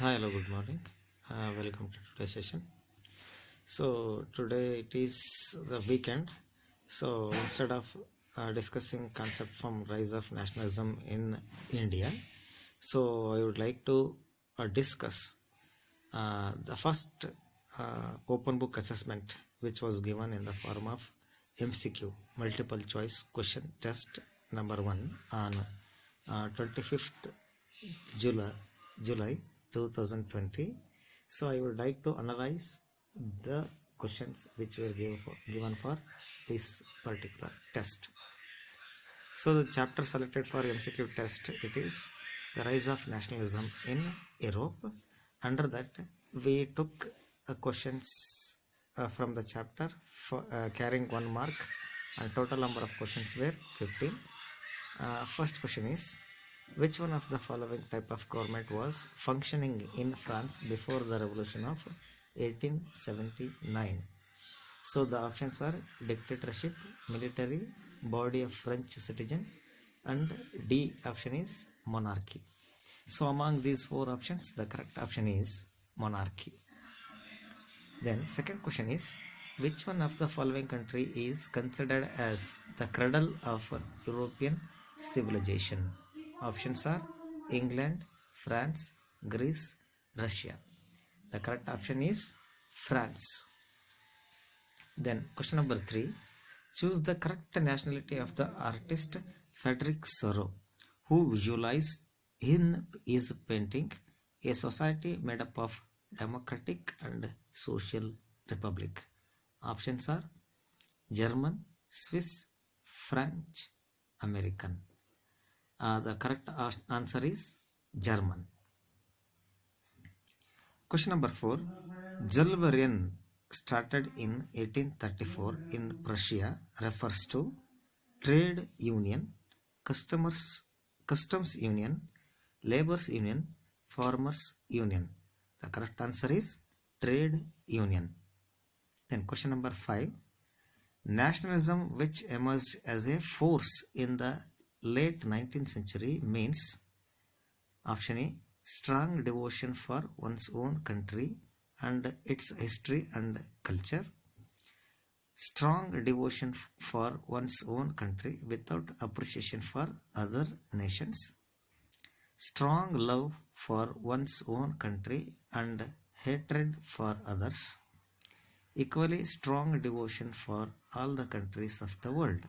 Hi, hello, good morning. Welcome to today's session. So, today it is the weekend. So, instead of discussing concept from rise of nationalism in India, so I would like to discuss the first open book assessment, which was given in the form of MCQ, multiple choice question test number one, on 25th July, July 2020. So I would like to analyze the questions which were given for this particular test. So the chapter selected for MCQ test, it is the rise of nationalism in Europe. Under that, we took questions from the chapter for, carrying 1 mark, and total number of questions were 15. First question is, which one of the following type of government was functioning in France before the revolution of 1879? So the options are dictatorship, military, body of French citizen, and D option is monarchy. So among these four options, the correct option is monarchy. Then second question is, which one of the following country is considered as the cradle of European civilization? Options are England, France, Greece, Russia. The correct option is France. Then question number 3, choose the correct nationality of the artist Frederick Sorrow, who visualized in his painting a society made up of democratic and social republic. Options are German, Swiss, French, American. The correct answer is German. Question number 4, Jules Verne started in 1834 in Prussia refers to trade union, customs union, labor's union, farmers union. The correct answer is trade union. Then question number 5, nationalism which emerged as a force in the late 19th century means option A, strong devotion for one's own country and its history and culture, strong devotion for one's own country without appreciation for other nations, strong love for one's own country and hatred for others, equally strong devotion for all the countries of the world.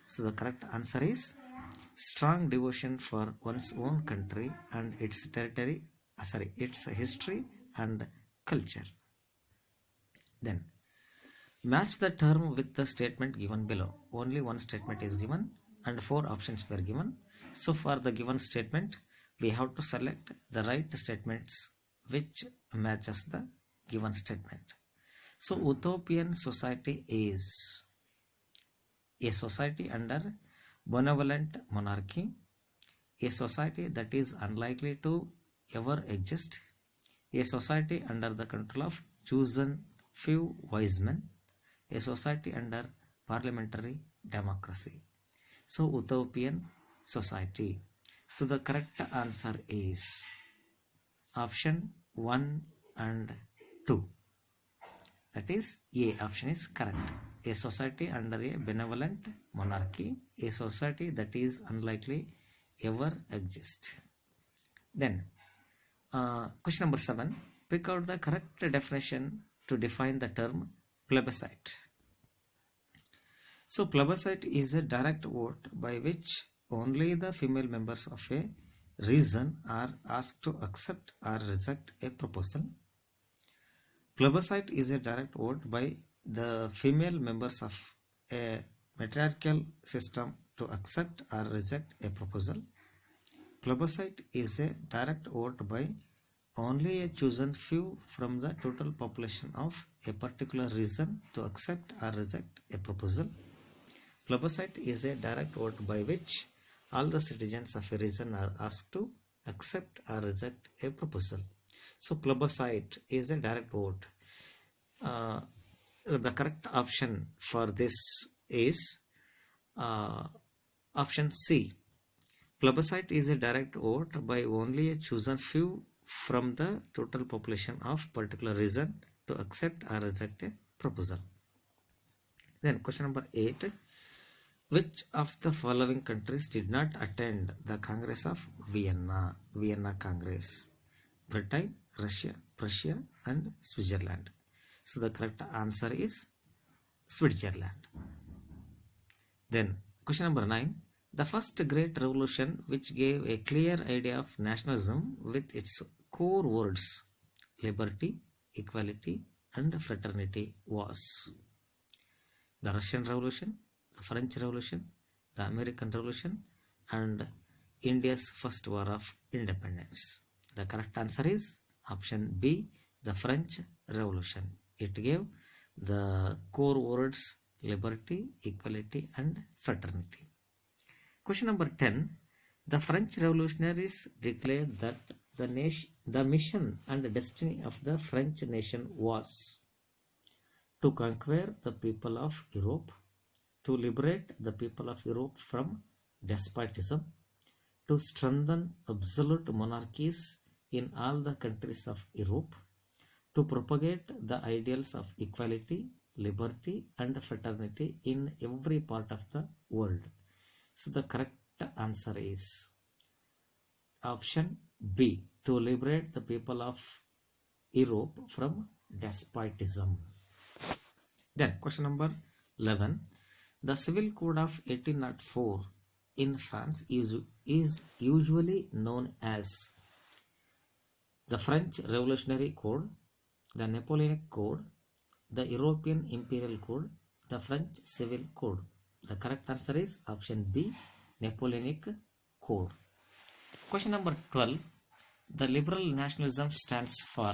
So the correct answer is strong devotion for one's own country and its territory, its history and culture. Then match the term with the statement given below. Only one statement is given and 4 options were given. So for the given statement, we have to select the right statements which matches the given statement. So utopian society is a society under benevolent monarchy, a society that is unlikely to ever exist, a society under the control of chosen few wise men, a society under parliamentary democracy. So utopian society. So the correct answer is option 1 and 2. That is A option is correct. A society under a benevolent monarchy, a society that is unlikely ever exist. Then question number 7, pick out the correct definition to define the term plebiscite. So plebiscite is a direct vote by which only the female members of a region are asked to accept or reject a proposal. Plebiscite is a direct vote by the female members of a matriarchal system to accept or reject a proposal. Plebiscite is a direct vote by only a chosen few from the total population of a particular region to accept or reject a proposal. Plebiscite is a direct vote by which all the citizens of a region are asked to accept or reject a proposal. So plebiscite is a direct vote. The correct option for this is option C. Plebiscite is a direct vote by only a chosen few from the total population of particular region to accept or reject a proposal. Then question number 8. Which of the following countries did not attend the Congress of Vienna? Vienna Congress. Britain, Russia, Prussia and Switzerland. So the correct answer is Switzerland. Then question number 9. The first great revolution which gave a clear idea of nationalism with its core words liberty, equality and fraternity was the Russian Revolution, the French Revolution, the American Revolution and India's first war of independence. The correct answer is option B, the French Revolution. It gave the core words liberty, equality and fraternity. Question number 10. The French revolutionaries declared that the mission and destiny of the French nation was to conquer the people of Europe, to liberate the people of Europe from despotism, to strengthen absolute monarchies in all the countries of Europe, to propagate the ideals of equality, liberty and fraternity in every part of the world. So the correct answer is option B, to liberate the people of Europe from despotism. Then question number 11. The Civil Code of 1804 in France is usually known as the French Revolutionary Code, the Napoleonic Code, the European Imperial Code, the French Civil Code. The correct answer is option B, Napoleonic Code. Question number 12. The liberal nationalism stands for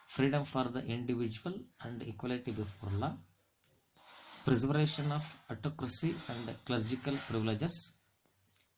freedom for the individual and equality before law, preservation of autocracy and clerical privileges,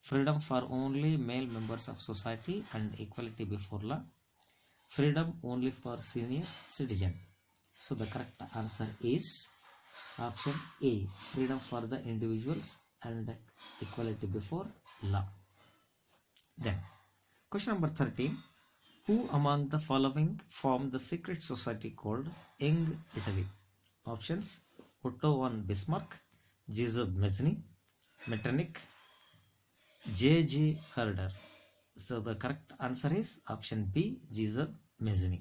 freedom for only male members of society and equality before law, freedom only for senior citizen. So the correct answer is option A, freedom for the individuals and equality before law. Then question number 13. Who among the following formed the secret society called Young Italy? Options: Otto von Bismarck, Giuseppe Mazzini, Metternich, J.G. Herder. So the correct answer is option B, Giuseppe Mazzini.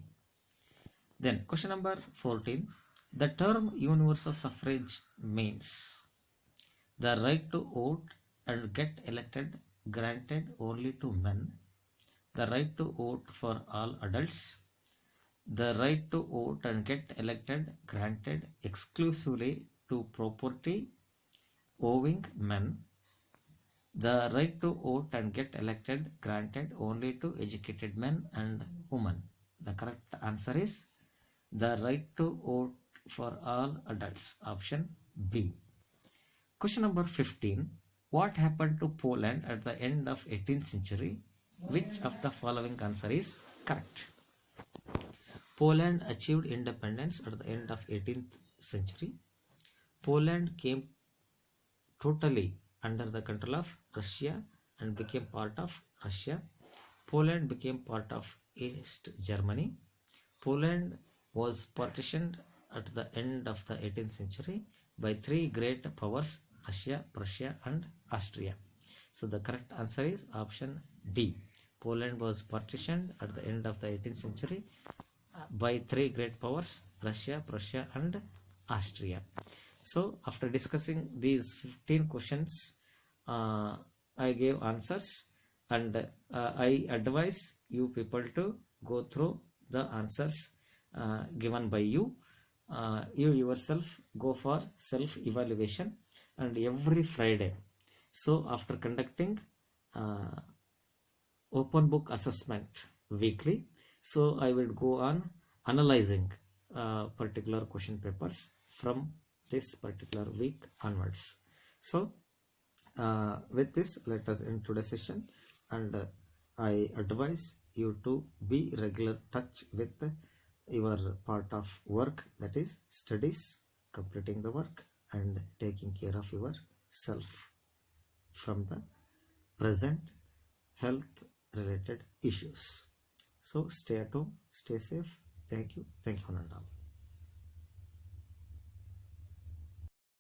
Then question number 14. The term universal suffrage means the right to vote and get elected granted only to men, the right to vote for all adults, the right to vote and get elected granted exclusively to property owing men, the right to vote and get elected granted only to educated men and women. The correct answer is the right to vote for all adults, option B. Question number 15. What happened to Poland at the end of 18th century? Which of the following answer is correct? Poland achieved independence at the end of 18th century. Poland came totally under the control of Russia and became part of Russia. Poland became part of East Germany. Poland was partitioned at the end of the 18th century by three great powers: Russia, Prussia and Austria. So the correct answer is option D. Poland was partitioned at the end of the 18th century by three great powers: Russia, Prussia and Austria. So after discussing these 15 questions, I gave answers, and I advise you people to go through the answers given by you. You yourself go for self-evaluation and every Friday. So after conducting open book assessment weekly, so I will go on analyzing particular question papers from this particular week onwards. So with this, let us end today's session, and I advise you to be regular touch with your part of work, that is studies, completing the work and taking care of yourself from the present health related issues. So stay at home, stay safe. Thank you one and all.